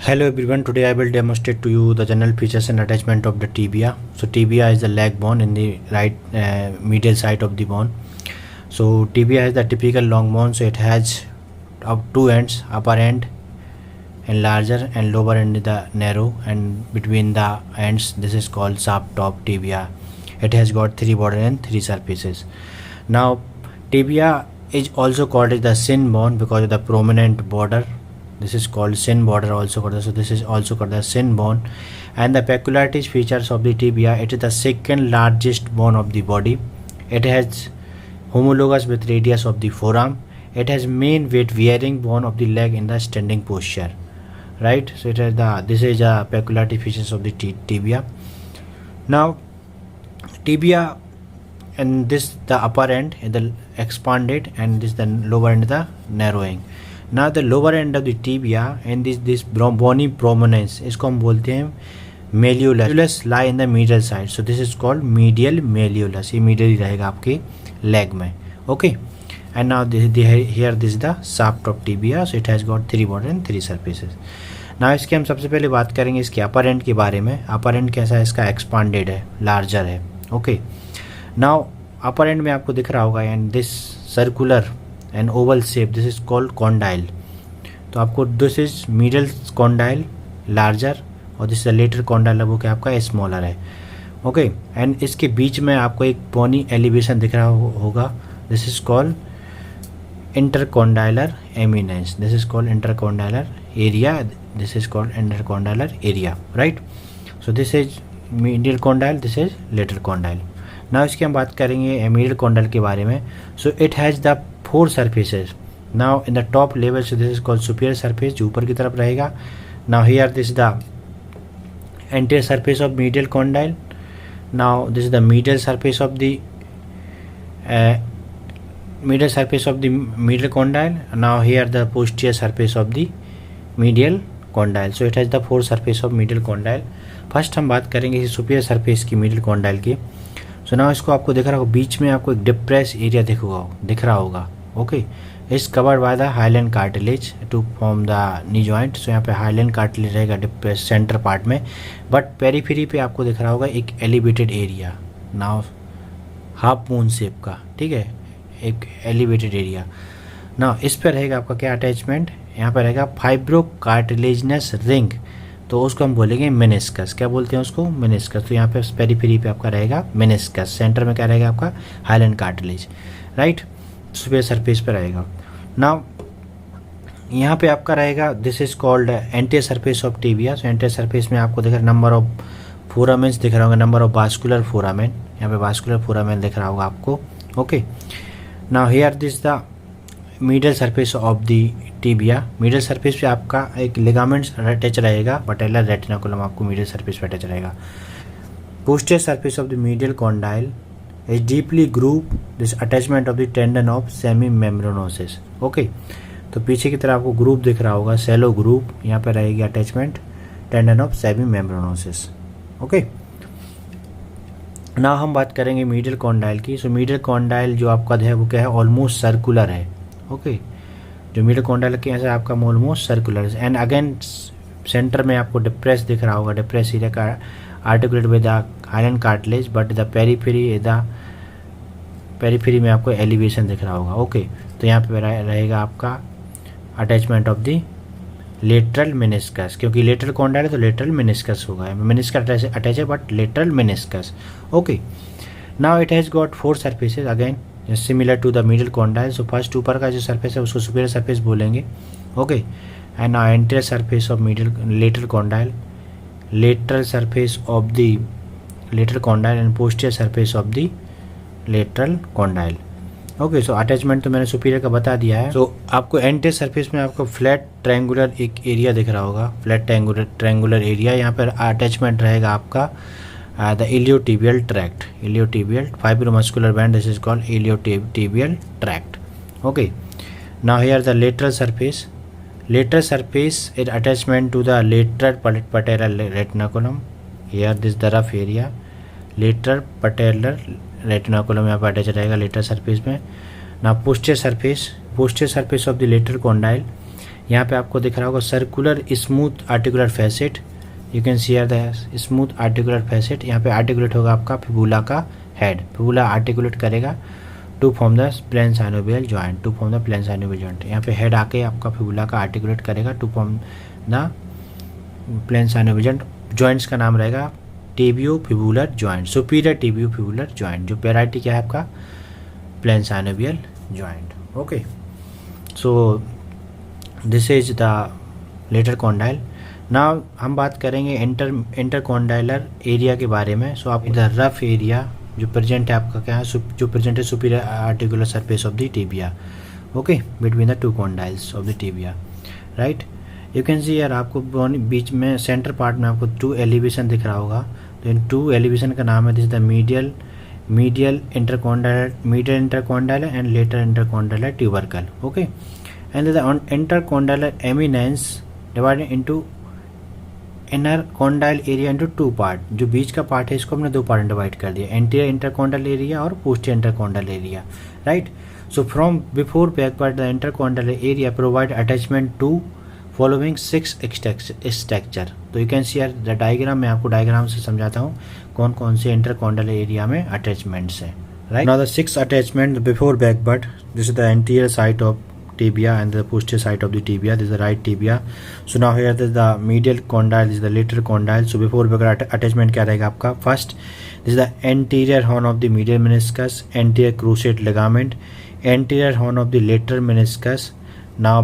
Hello everyone, today I will demonstrate to you the general features and attachment of the tibia. So tibia is the leg bone in the right medial side of the bone. So tibia has the typical long bone, so it has up two ends, upper end and larger and lower end the narrow, and between the ends this is called sharp top tibia. It has got three border and three surfaces. Now tibia is also called as the shin bone because of the prominent border. This is called shin border also called, so this is also called the shin bone. And the peculiarities features of the tibia, it is the second largest bone of the body. It has homologous with radius of the forearm. It has main weight bearing bone of the leg in the standing posture, right? So it has this is a peculiarity features of the tibia. Now tibia, and this the upper end is the expanded and this the lower end the narrowing. Now the lower end of the tibia and this bony prominence, इसको हम बोलते हैं malleolus. Malleolus lie in the medial side, so this is called medial malleolus. ये medial ही रहेगा आपके leg में, okay. And now here this is the shaft of tibia, so it has got three border and three surfaces. Now इसके हम सबसे पहले बात करेंगे इसके upper end के बारे में. upper end कैसा है, इसका expanded है, larger है, okay. Now upper end में आपको दिख रहा होगा and this circular and oval shape, this is called condyle. तो आपको this is middle condyle larger और this is lateral condyle वो क्या आपका smaller है, ओके. एंड इसके बीच में आपको एक bony elevation दिख रहा होगा, this is called intercondylar eminence. This is called intercondylar area. This is called intercondylar area, right? So this is medial condyle, this is lateral condyle. Now इसकी हम बात करेंगे medial condyle के बारे में. So it has the four surfaces. Now in the top level, so this is called superior surface, जो ऊपर की तरफ रहेगा. Now here this is the anterior surface of medial condyle. Now this is the medial surface of the medial condyle. Now here the posterior surface of the medial condyle. So it has the four surface of medial condyle. First हम बात करेंगे इस superior surface की middle condyle की. So now इसको आपको दिख रहा होगा, बीच में आपको एक डिप्रेस एरिया दिख रहा होगा, okay. Is covered by the hyaline cartilage to form the knee joint. So यहाँ पे हाइलैंड कार्टिलेज रहेगा डिप्रेस सेंटर पार्ट में, बट पेरीफेरी पे आपको दिख रहा होगा एक elevated area, now half moon shape का, ठीक है, एक एलिवेटेड एरिया. नाउ इस पर रहेगा आपका क्या अटैचमेंट, यहाँ पर रहेगा फाइब्रो कार्टिलेजनस रिंग, तो उसको हम बोलेंगे मेनिस्कस. क्या बोलते हैं उसको, मेनिस्कस. तो यहाँ पे पेरीफेरी पे आपका रहेगा मेनिस्कस, सेंटर में क्या रहेगा आपका Highland cartilage, right, superior surface पे रहेगा. नाउ यहाँ पे आपका रहेगा this is called anterior surface of tibia. So anterior surface में आपको दिख रहा है नंबर ऑफ फोरामेंस दिख रहा होगा, नंबर ऑफ वास्कुलर फोरामेन, यहाँ पे वास्कुलर फोरामेन दिख रहा होगा आपको, okay. Now here this the middle surface of the tibia. Middle surface पे आपका एक लिगामेंट्स अटैच रहेगा, पटेलर रेटिनाकुलम आपको मिडल सरफेस पे अटैच रहेगा. Posterior surface of the medial condyle is deeply groove this attachment of the tendon of semimembranosus, okay. तो पीछे की तरफ आपको ग्रुप दिख रहा होगा, सेलो ग्रुप, यहाँ पे रहेगी attachment tendon of semimembranosus, okay. ना हम बात करेंगे मीडियल कॉन्डाइल की. सो मीडियल कॉन्डाइल जो आपका है वो क्या है, ऑलमोस्ट सर्कुलर है, ओके. जो मिडिल कॉन्डाइल के ऐसा आपका ऑलमोस्ट सर्कुलर है. एंड अगेन सेंटर में आपको डिप्रेस दिख रहा होगा, डिप्रेस एरिया का articulate with the hyaline cartilage, but the periphery में आपको एलिवेशन दिख रहा होगा, ओके. तो यहाँ पे रहेगा आपका attachment of the lateral meniscus, क्योंकि लेटरल कॉन्डाइल है तो लेटरल मेनिस्कस होगा, मेनिस्कस अटैच है but lateral meniscus, okay. Now it has got four surfaces again similar to the middle condyle. So first ऊपर का जो सरफेस है उसको सुपीरियर सरफेस बोलेंगे, ओके. And now anterior surface of middle lateral condyle, lateral surface of the lateral condyle and posterior surface of the lateral condyle, okay. So attachment तो मैंने superior का बता दिया है. सो आपको एंटीरियर सरफेस में आपको फ्लैट ट्रायंगुलर एक एरिया दिख रहा होगा, फ्लैट ट्रायंगुलर एरिया. यहाँ पर अटैचमेंट रहेगा आपका the iliotibial tract, iliotibial fibromuscular band, this is called iliotibial tract, okay. Now here the lateral surface is attachment to the lateral patellar retinaculum. Here this the rough area, lateral patellar retinaculum यहाँ पर attach रहेगा lateral surface में. Now posterior surface of the lateral condyle, यहाँ पे आपको दिख रहा होगा circular smooth articular facet, you can see here the smooth articular facet. यहाँ पे आर्टिकुलेट होगा आपका फिबुला का हेड, फिबुला आर्टिकुलेट करेगा to form the plane synovial joint, to form the plane synovial joint. यहाँ पे हेड आके आपका फिबुला का आर्टिकुलेट करेगा to form the plane synovial joint. Joints का नाम रहेगा tibiofibular joint, superior tibiofibular joint. जो पेराइटी क्या है आपका, plane synovial joint. Okay, so this is the later condyle. Now हम बात करेंगे इंटरकॉन्डाइलर एरिया के बारे में। सो आप इधर रफ एरिया जो प्रेजेंट है आपका क्या है, जो प्रेजेंट है superior articular surface of the tibia, okay, between the two condyles of the tibia, right. You can see यार आपको बीच में सेंटर पार्ट में आपको 2 एलिवेशन दिख रहा होगा। तो इन 2 एलिवेशन का नाम है, this the medial intercondylar and lateral intercondylar tubercle, okay. And the intercondylar eminence divided into inner condyle area into 2 part. जो बीच का पार्ट है इसको हमने 2 पार्ट में डिवाइड कर दिया, एंटीरियर इंटरकॉन्डाइल एरिया और posterior intercondylar area, right. So from before backward the intercondylar area provide attachment to following 6 structure. तो यू कैन सी यार द डायग्राम, मैं आपको डायग्राम से समझाता हूँ कौन कौन से इंटरकॉन्डाइल एरिया में अटैचमेंट्स है, right. Now the 6 attachment before backward, this is the anterior side of tibia and the posterior side of the tibia, this is the right tibia. So now here this is the medial condyle, this is the lateral condyle. So before attachment क्या रहेगा आपका, first this is the anterior horn of the medial meniscus, anterior cruciate ligament, anterior horn of the lateral meniscus. Now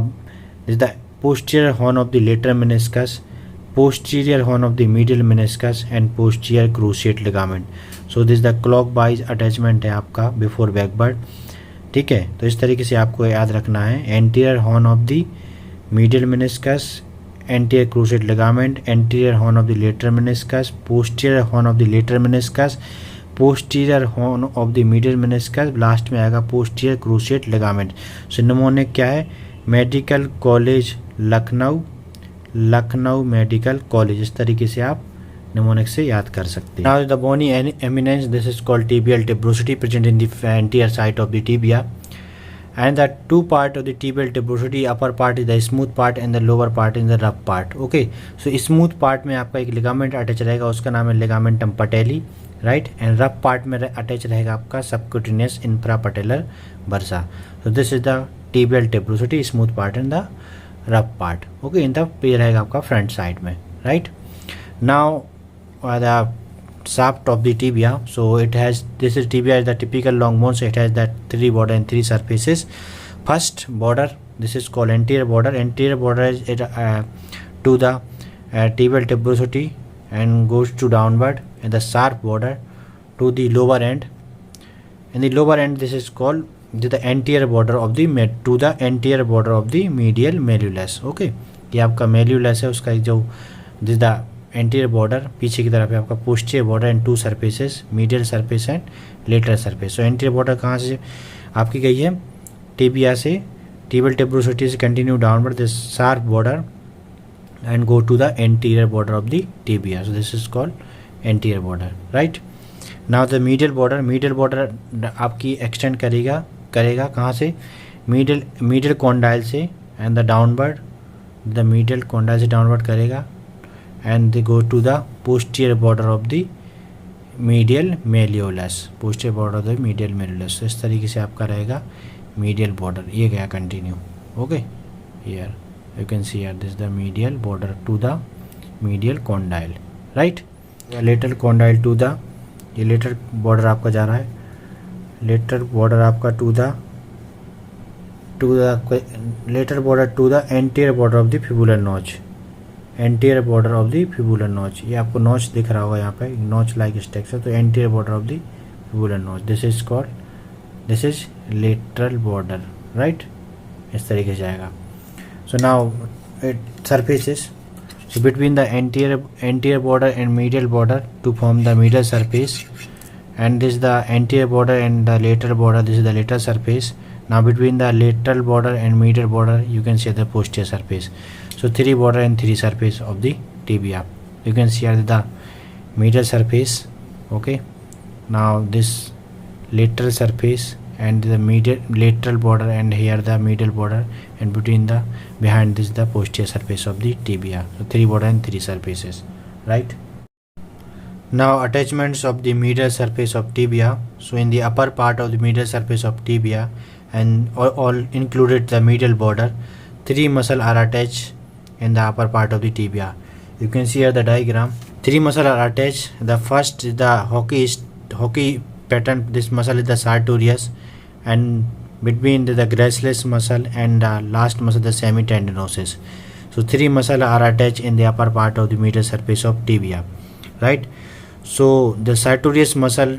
this is the posterior horn of the lateral meniscus, posterior horn of the medial meniscus and posterior cruciate ligament. So this is the clockwise attachment है आपका before backward, ठीक है। तो इस तरीके से आपको याद रखना है, anterior horn of the medial meniscus, anterior cruciate ligament, anterior horn of the lateral meniscus, posterior horn of the lateral meniscus, posterior horn of the medial meniscus, last में आएगा पोस्टीरियर क्रूसिएट लिगामेंट। सो mnemonic क्या है, medical college Lucknow, Lucknow medical college, इस तरीके से आप mnemonic से याद कर सकते हैं। Now the bony eminence, this is called tibial tuberosity present in the anterior side of the tibia, and the 2 part of the tibial tuberosity, upper part is the smooth part and the lower part is the rough part, okay। so smooth part में आपका एक ligament attach रहेगा, उसका नाम है ligamentum patellae, right. And rough part में attach रहेगा आपका subcutaneous infrapatellar bursa. so this is the tibial tuberosity, smooth part and the rough part, okay, in the ये रहेगा आपका फ्रंट साइड में, right. Now the shaft of the tibia, so it has, this is tibia is the typical long bone, so it has that 3 border and 3 surfaces. First border, this is called anterior border. Anterior border is to the tibial tuberosity and goes to downward, and the sharp border to the lower end. In the lower end, this is called the anterior border of the to the anterior border of the medial malleolus, okay। ये आपका malleolus है, उसका जो this the anterior border, पीछे की तरफ है आपका posterior border and 2 surfaces, medial surface and lateral surface. So anterior border कहाँ से आपकी गई है, टिबिया से, टिबियल tuberosity से continue downward this sharp border and go to the anterior border of the tibia, so this is called anterior border, right. Now the medial border आपकी extend करेगा कहाँ से, मीडियल कॉन्डाइल से and the downward, the medial condyle से downward करेगा and they go to the posterior border of the medial malleolus, posterior border of the medial malleolus। इस तरीके से आपका रहेगा medial border, ये गया continue, okay. here you can see here this is the medial border to the medial condyle, right। lateral condyle to the, ये lateral border आपका जा रहा है, lateral border आपका to the lateral border to the anterior border of the fibular notch, anterior border of the fibular notch, ये आपको notch दिख रहा होगा यहाँ पे, नॉच लाइक स्ट्रक्चर, तो anterior border of the fibular notch, this is called, this is lateral border, right, इस तरीके से आएगा। So now surfaces, so between the anterior border and medial border to form the medial surface, and this is the anterior border and the lateral border, this is the lateral surface. Now between the lateral border and medial border you can see the posterior surface. So 3 border and 3 surface of the tibia. You can see here the medial surface, okay. Now this lateral surface and the medial lateral border, and here the medial border, and between the behind this the posterior surface of the tibia. So 3 border and 3 surfaces, right? Now attachments of the medial surface of tibia. So in the upper part of the medial surface of tibia and all included the medial border, 3 muscles are attached in the upper part of the tibia. You can see here the diagram. 3 muscles are attached. The first is the hockey pattern. This muscle is the sartorius, and between the gracilis muscle and the last muscle the semitendinosus. So 3 muscles are attached in the upper part of the medial surface of tibia, right? So the sartorius muscle,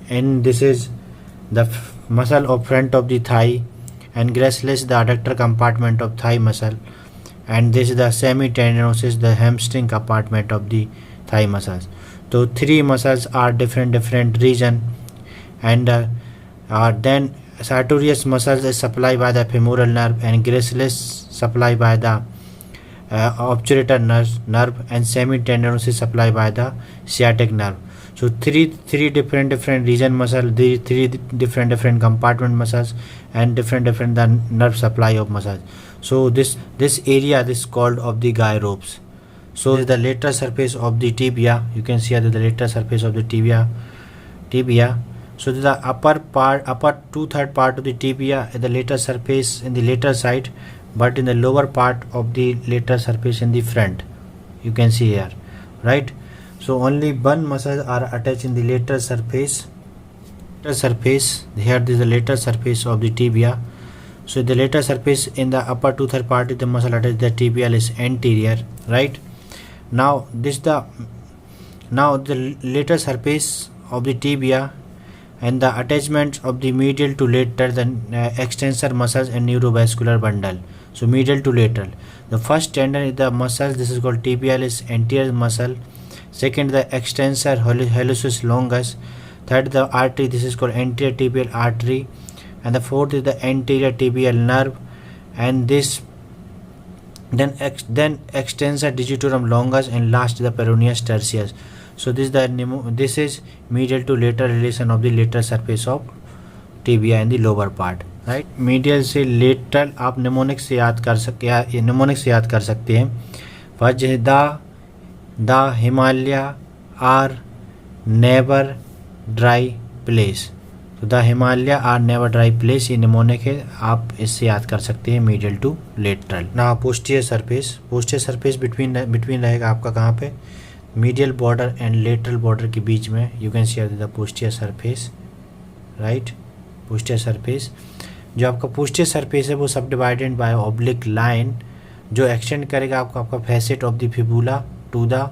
and this is the muscle of front of the thigh, and gracilis the adductor compartment of thigh muscle, and this is the semitendinosus, the hamstring compartment of the thigh muscles. So 3 muscles are different region, and then sartorius muscles is supplied by the femoral nerve, and gracilis supplied by the obturator nerve, and semitendinosus is supplied by the sciatic nerve. So three different region muscle, the 3 different compartment muscles, and different the nerve supply of muscles. So this area, this is called of the guy ropes. So this is the lateral surface of the tibia. You can see here the lateral surface of the tibia. So the upper 2/3 part of the tibia is the lateral surface in the lateral side, but in the lower part of the lateral surface in the front. You can see here, right? So only one muscle are attached in the lateral surface. Here this is the lateral surface of the tibia. So the lateral surface in the upper 2/3 part is the muscle attached. The tibial is anterior, right? Now the lateral surface of the tibia and the attachments of the medial to lateral, the extensor muscles and neurovascular bundle. So medial to lateral, the first tendon is the muscle, this is called tibialis anterior muscle. Second, the extensor hallucis longus. Third, the artery, this is called anterior tibial artery. And the fourth is the anterior tibial nerve, and this then extensor digitorum longus, and last the peroneus tertius. So this is medial to lateral relation of the lateral surface of tibia in the lower part, right? Medial से lateral आप mnemonic से याद कर सकते हैं. First है the Himalaya are never dry place. तो the Himalaya are never dry place, ये निमोनिक है, आप इससे याद कर सकते हैं मीडियल टू लेटरल. ना पोस्टीरियर सरफेस बिटवीन रहेगा आपका कहाँ पे, medial border and lateral border के बीच में. You can see the posterior surface, right. Posterior surface, जो आपका पोस्टीरियर सरफेस है वो सब डिवाइडेड बाय ऑब्लिक लाइन, जो एक्सटेंड करेगा आपका facet of the fibula to the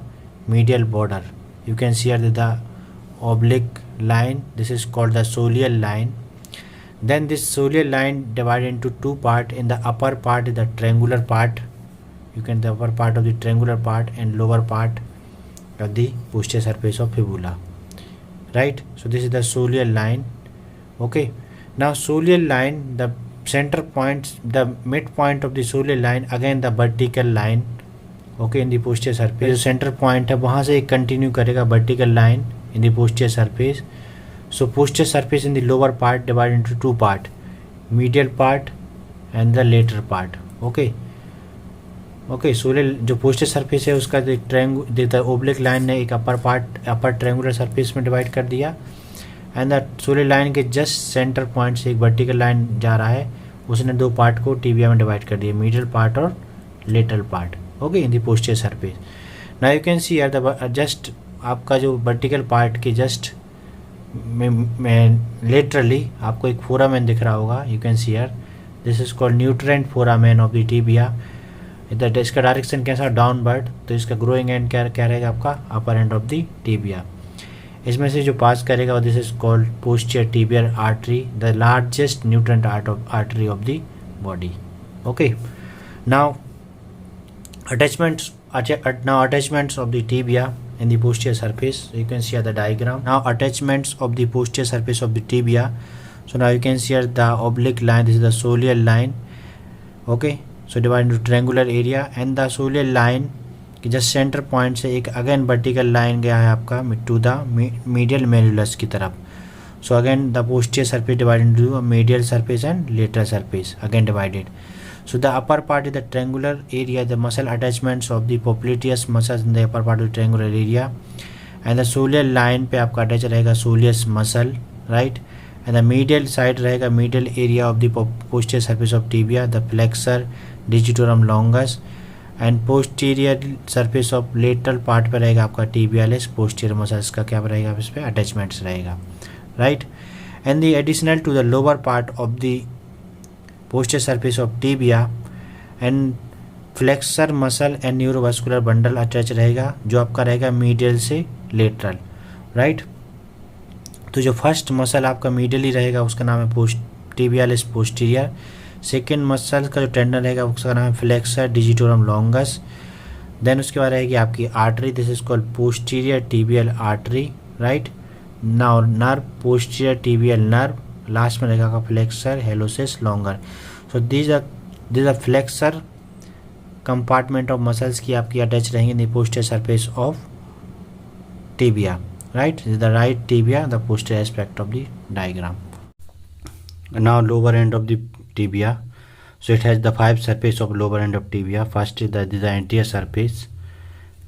medial border. You can see the oblique line, this is called the soleal line. Then this soleal line divided into 2 parts. In the upper part is the triangular part, the upper part of the triangular part, and lower part of the posterior surface of fibula, right. So this is the soleal line. Okay, now soleal line, the center point, the midpoint of the soleal line, again the vertical line, okay, in the posterior surface. जो center point है वहाँ से एक continue करेगा vertical line in the posterior surface. So posterior surface in the lower part divided into 2 parts, medial part and the lateral part. Okay, soleal जो posterior surface है उसका the oblique line ने एक upper triangular surface में divide कर दिया, and the soleal line के just center point से एक vertical line जा रहा है, उसने 2 part को tibia में divide कर दिया, medial part और lateral part. Okay, in the posterior surface. Now you can see here the just आपका जो वर्टिकल पार्ट के जस्ट में लेटरली आपको एक फोरामेन दिख रहा होगा. You can see here this is called nutrient foramen of the tibia. इसका डायरेक्शन कैसा, डाउनवर्ड, तो इसका ग्रोइंग एंड क्या रहेगा आपका अपर एंड ऑफ द टिबिया. इसमें से जो पास करेगा this is called posterior tibial artery, the largest nutrient artery of the body. Okay, now attachments of the tibia in the posterior surface. So you can see the diagram. Now attachments of the posterior surface of the tibia. So now you can see the oblique line, this is the soleal line. Okay, so divided into triangular area, and the soleal line कि just center point से एक again vertical line गया है आपका to the medial malleolus की तरफ. So again the posterior surface divided into a medial surface and lateral surface, again divided. So the upper part is the triangular area, the muscle attachments of the popliteus muscles in the upper part of the triangular area, and the soleal line पे आपका attach रहेगा soleus muscle, right? And the medial side रहेगा medial area of the posterior surface of tibia, the flexor digitorum longus, and posterior surface of lateral part पे रहेगा आपका tibialis posterior muscles का क्या रहेगा इस पे attachments रहेगा, right? And the additional to the lower part of the posterior surface of tibia and flexor muscle and neurovascular bundle attach रहेगा जो आपका रहेगा medial से lateral, right? तो जो फर्स्ट मसल आपका मीडियली रहेगा उसका नाम है tibialis posterior. सेकेंड मसल का जो टेंडन रहेगा उसका नाम है फ्लेक्सर डिजिटोरम लॉन्गस. देन उसके बाद रहेगी आपकी artery, this is called posterior tibial artery, right. Now nerve posterior tibial nerve, last में रहेगा flexor hallucis longus. So these are flexor compartment of muscles की आपकी अटैच रहेंगे in the posterior surface of tibia, right. This is the right tibia, the posterior aspect of the diagram. Now lower end of the tibia, so it has the 5 surface of lower end of tibia. First is the anterior surface.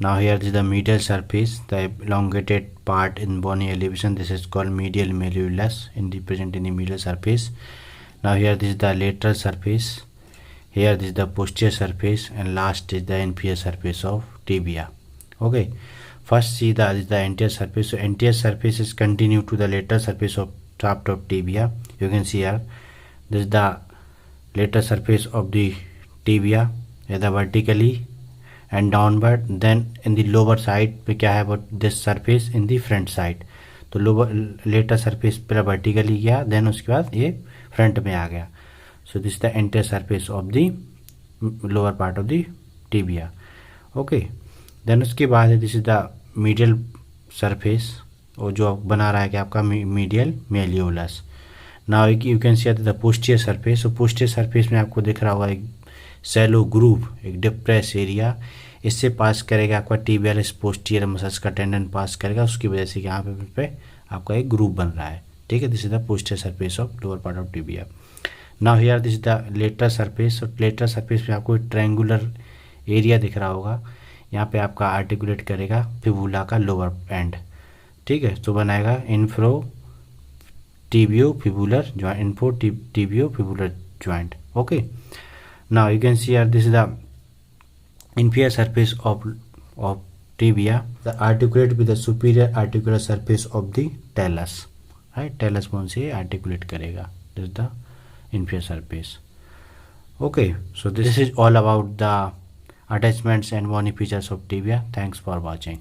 Now here this is the medial surface, the elongated part in bony elevation, this is called medial malleolus in the present in the medial surface. Now here this is the lateral surface, here this is the posterior surface, and last is the inferior surface of tibia. Okay, first see the anterior surface. So anterior surface is continue to the lateral surface of shaft of tibia. You can see here this is the lateral surface of the tibia, either vertically and downward. Then in the lower side पे क्या है, about this surface in the front side. तो lower lateral surface पहले vertically गया, then उसके बाद ये front में आ गया. So this is the anterior surface of the lower part of the tibia. Okay, then उसके बाद है this is the medial surface, और जो बना रहा है कि आपका medial malleolus. Now you can see the posterior surface. So posterior surface में आपको दिख रहा होगा एक shallow groove, एक depressed area, इससे पास करेगा आपका tibialis posterior muscles का टेंडन पास करेगा, उसकी वजह से यहाँ पे आपका एक ग्रूव बन रहा है. ठीक है, this is the posterior surface of lower part of tibia. Now here this is the lateral surface. So lateral surface में आपको ट्रायंगुलर एरिया दिख रहा होगा, यहाँ पे आपका आर्टिकुलेट करेगा फिबुला का लोअर एंड. ठीक है, तो बनाएगा inferior tibiofibular joint, inferior tibiofibular joint. Okay, now you can see here this is the inferior surface of tibia, the articulate with the superior articular surface of the talus, right. talus bone से articulate करेगा, this is the inferior surface. Okay, so this is all about the attachments and bony features of tibia. Thanks for watching.